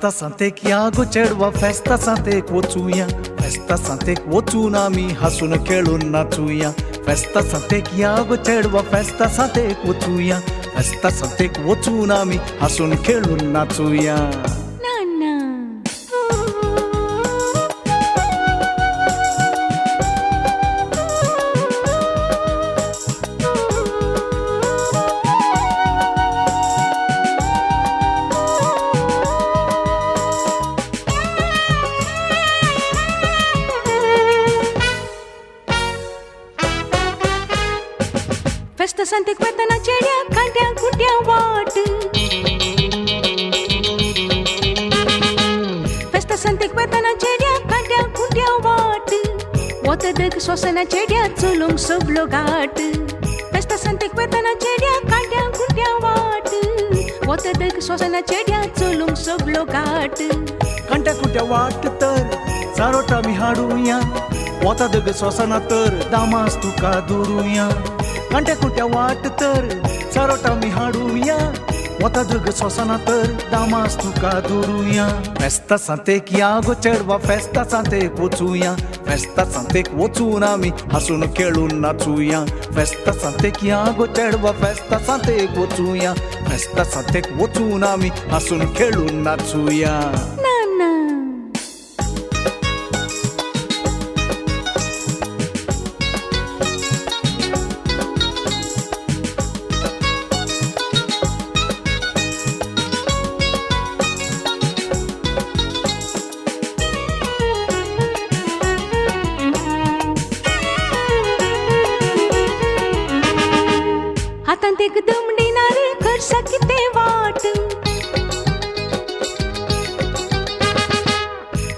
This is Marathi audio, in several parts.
फेस्ता सांतेक या गो चेडवा फेस्ता सांतेक वचूया फेस्ता सांतेक वचून आमी हसून खेळून नाचूया फेस्ता सांतेक या गो चेडवा फेस्ता सांतेक वचूया फेस्ता सांतेक वचून आमी हसून खेळून नाचूया फेस्ता सांतेक वतना चेड्या कांट्या कुंट्या वाट फेस्ता सांतेक वतना चेड्या कांट्या कुंट्या वाट वतदक सोसना चेड्या चलूंक सबलो घाट फेस्ता सांतेक वतना चेड्या कांट्या कुंट्या वाट वतदक सोसना चेड्या चलूंक सबलो घाट कांट्या कुंट्या वाट तर चारोट आमी हाडूया वतादग सोसना तर दामास तुका दवरूया कांट्या कुंट्या वाट तर चारोट आमी हाडूया वतादग सोसना तर दामास तुका दवरूया फेस्ता सांतेक या गो चेडवा फेस्ता सांतेक वचूया फेस्ता सांतेक वचून आमी हसून खेळून नाचूया फेस्ता सांतेक या गो चेडवा फेस्ता सांतेक वचूया फेस्ता सांतेक वचून आमी हसून खेळून नाचूया हातांत एक दमडीनार करसा कितें वाट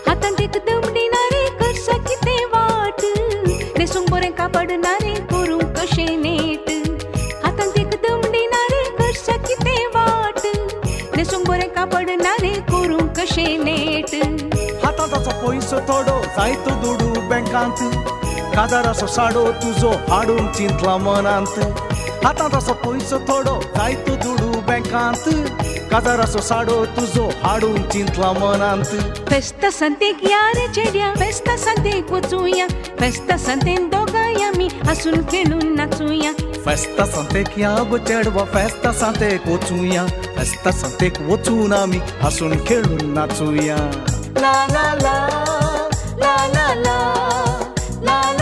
हातांत एक दमडीनार करसा कितें वाट न्हेसूंक बरें कापडनारे करूंक कशें नेट हातांत एक दमडीनार करसा कितें वाट न्हेसूंक बरें कापडनारे करूंक कशें नेट हाताचो पयसो थोडो जायतो दुडू बँकांत काजाराचो साडो तुजो हाडून चिंतला मनांत हाताचो पयसो थोडो जायतो दुडू बँकांत काजाराचो साडो तुजो हाडून चिंतला मनांत फेस्ता सांतेक या रे चेड्या फेस्ता सांतेक वचूया फेस्ता सांतेन दोगांय आमी हसून खेळून नाचूया फेस्ता सांतेक या गो चेडवा फेस्ता सांतेक वचूया फेस्ता सांतेक वचून आमी हसून खेळून नाचूया ला ला ला ला ला ला ला ला